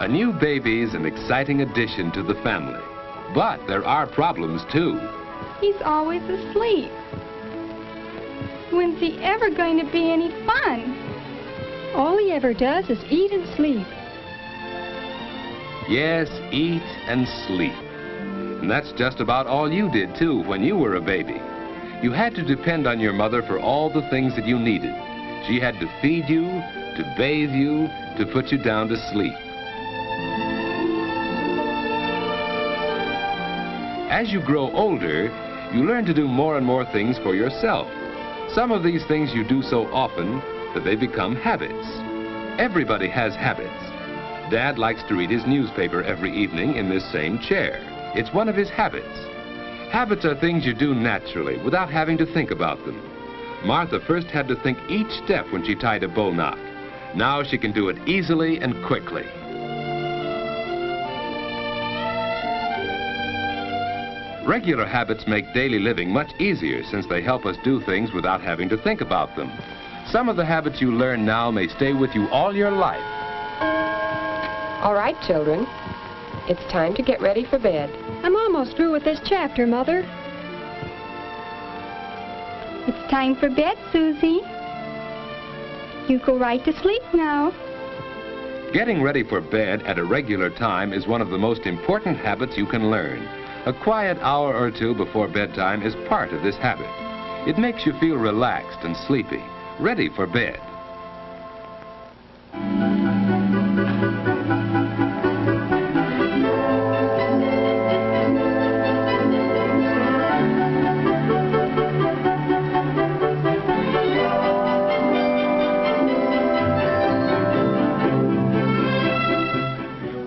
A new baby's an exciting addition to the family. But there are problems, too. He's always asleep. When's he ever going to be any fun? All he ever does is eat and sleep. Yes, eat and sleep. And that's just about all you did, too, when you were a baby. You had to depend on your mother for all the things that you needed. She had to feed you, to bathe you, to put you down to sleep. As you grow older, you learn to do more and more things for yourself. Some of these things you do so often that they become habits. Everybody has habits. Dad likes to read his newspaper every evening in this same chair. It's one of his habits. Habits are things you do naturally without having to think about them. Martha first had to think each step when she tied a bow knot. Now she can do it easily and quickly. Regular habits make daily living much easier since they help us do things without having to think about them. Some of the habits you learn now may stay with you all your life. All right, children. It's time to get ready for bed. I'm almost through with this chapter, Mother. It's time for bed, Susie. You go right to sleep now. Getting ready for bed at a regular time is one of the most important habits you can learn. A quiet hour or two before bedtime is part of this habit. It makes you feel relaxed and sleepy, ready for bed.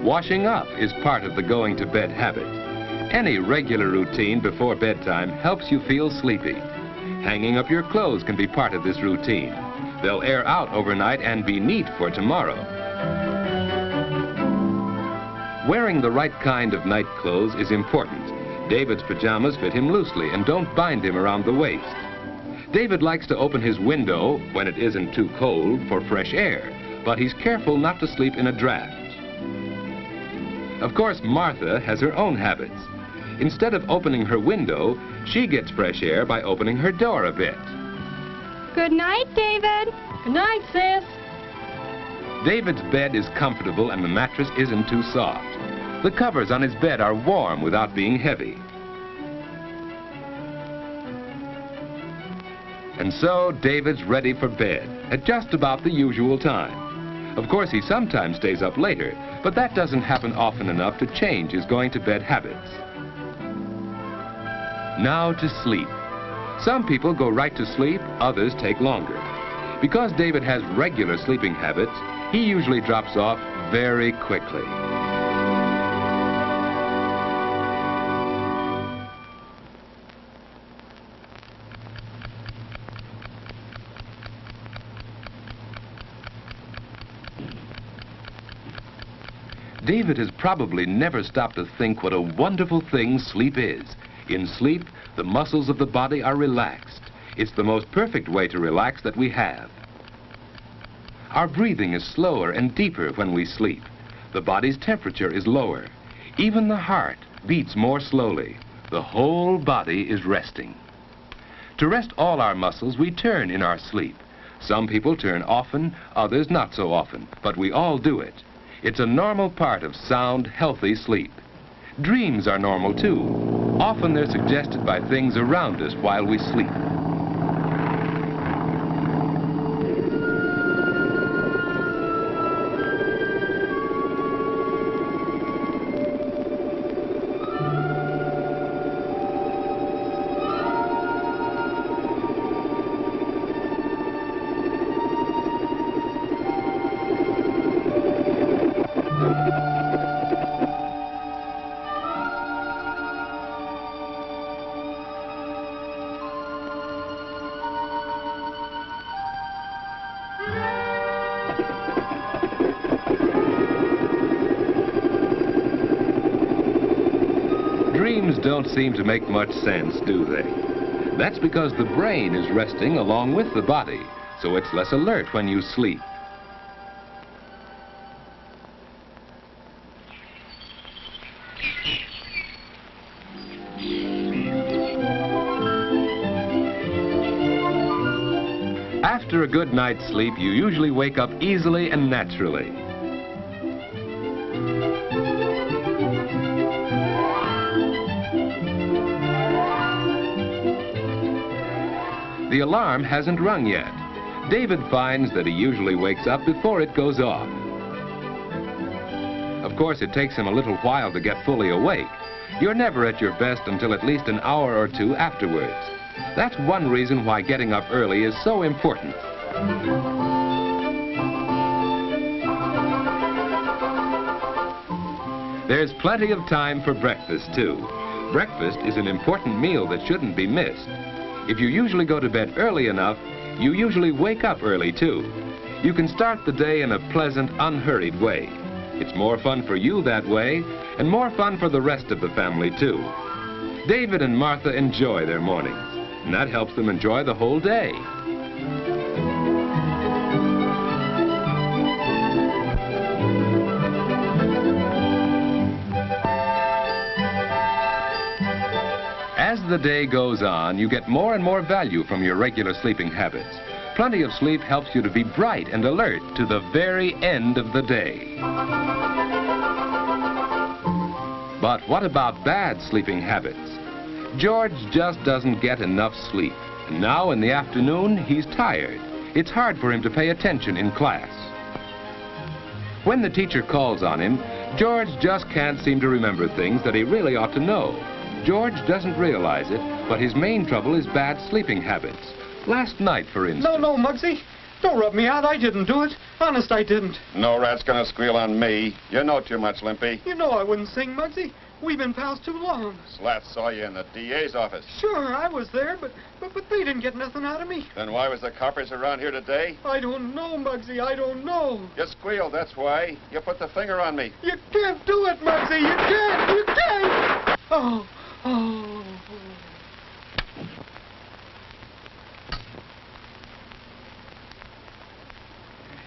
Washing up is part of the going to bed habit. Any regular routine before bedtime helps you feel sleepy. Hanging up your clothes can be part of this routine. They'll air out overnight and be neat for tomorrow. Wearing the right kind of night clothes is important. David's pajamas fit him loosely and don't bind him around the waist. David likes to open his window when it isn't too cold for fresh air, but he's careful not to sleep in a draft. Of course, Martha has her own habits. Instead of opening her window, she gets fresh air by opening her door a bit. Good night, David. Good night, sis. David's bed is comfortable and the mattress isn't too soft. The covers on his bed are warm without being heavy. And so David's ready for bed at just about the usual time. Of course, he sometimes stays up later, but that doesn't happen often enough to change his going-to-bed habits. Now to sleep. Some people go right to sleep, others take longer. Because David has regular sleeping habits, he usually drops off very quickly. David has probably never stopped to think what a wonderful thing sleep is. In sleep, the muscles of the body are relaxed. It's the most perfect way to relax that we have. Our breathing is slower and deeper when we sleep. The body's temperature is lower. Even the heart beats more slowly. The whole body is resting. To rest all our muscles, we turn in our sleep. Some people turn often, others not so often, but we all do it. It's a normal part of sound, healthy sleep. Dreams are normal, too. Often they're suggested by things around us while we sleep. Dreams don't seem to make much sense, do they? That's because the brain is resting along with the body, so it's less alert when you sleep. good night's sleep, you usually wake up easily and naturally. The alarm hasn't rung yet. David finds that he usually wakes up before it goes off. Of course, it takes him a little while to get fully awake. You're never at your best until at least an hour or two afterwards. That's one reason why getting up early is so important. There's plenty of time for breakfast, too. Breakfast is an important meal that shouldn't be missed. If you usually go to bed early enough, you usually wake up early, too. You can start the day in a pleasant, unhurried way. It's more fun for you that way, and more fun for the rest of the family, too. David and Martha enjoy their mornings, and that helps them enjoy the whole day. As the day goes on, you get more and more value from your regular sleeping habits. Plenty of sleep helps you to be bright and alert to the very end of the day. But what about bad sleeping habits? George just doesn't get enough sleep. And now in the afternoon, he's tired. It's hard for him to pay attention in class. When the teacher calls on him, George just can't seem to remember things that he really ought to know. George doesn't realize it, but his main trouble is bad sleeping habits. Last night, for instance... No, Muggsy. Don't rub me out. I didn't do it. Honest, I didn't. No rat's gonna squeal on me. You know too much, Limpy. You know I wouldn't sing, Muggsy. We've been pals too long. Slat saw you in the DA's office. Sure, I was there, but they didn't get nothing out of me. Then why was the coppers around here today? I don't know, Muggsy. I don't know. You squealed, that's why. You put the finger on me. You can't do it, Muggsy. You can't. You can't. Oh.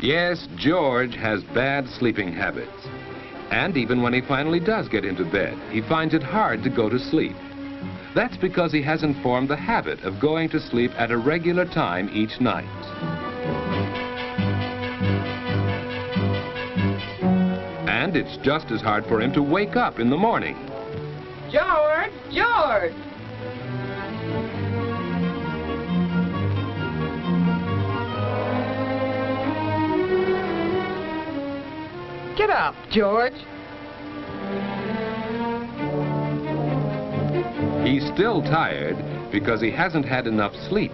Yes, George has bad sleeping habits. And even when he finally does get into bed, he finds it hard to go to sleep. That's because he hasn't formed the habit of going to sleep at a regular time each night. And it's just as hard for him to wake up in the morning. George! George! Get up, George. He's still tired because he hasn't had enough sleep.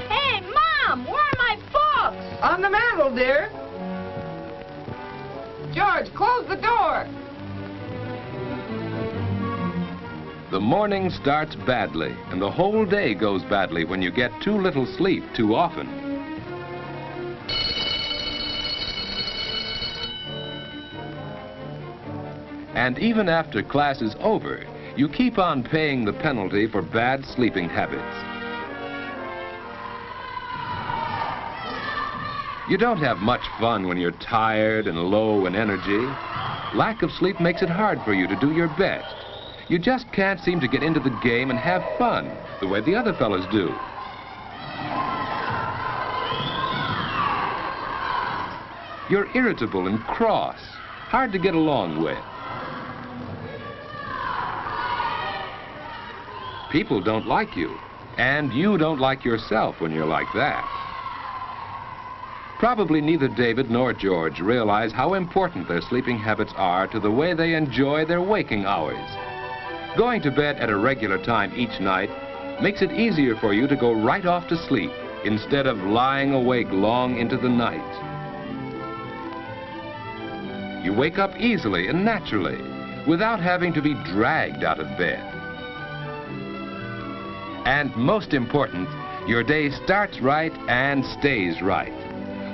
Hey, Mom, where are my books? On the mantel, dear. George, close the door. The morning starts badly, and the whole day goes badly when you get too little sleep too often. And even after class is over, you keep on paying the penalty for bad sleeping habits. You don't have much fun when you're tired and low in energy. Lack of sleep makes it hard for you to do your best. You just can't seem to get into the game and have fun the way the other fellas do. You're irritable and cross, hard to get along with. People don't like you, and you don't like yourself when you're like that. Probably neither David nor George realize how important their sleeping habits are to the way they enjoy their waking hours. Going to bed at a regular time each night makes it easier for you to go right off to sleep instead of lying awake long into the night. You wake up easily and naturally without having to be dragged out of bed. And most important, your day starts right and stays right.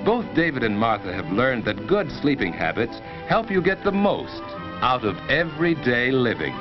Both David and Martha have learned that good sleeping habits help you get the most out of everyday living.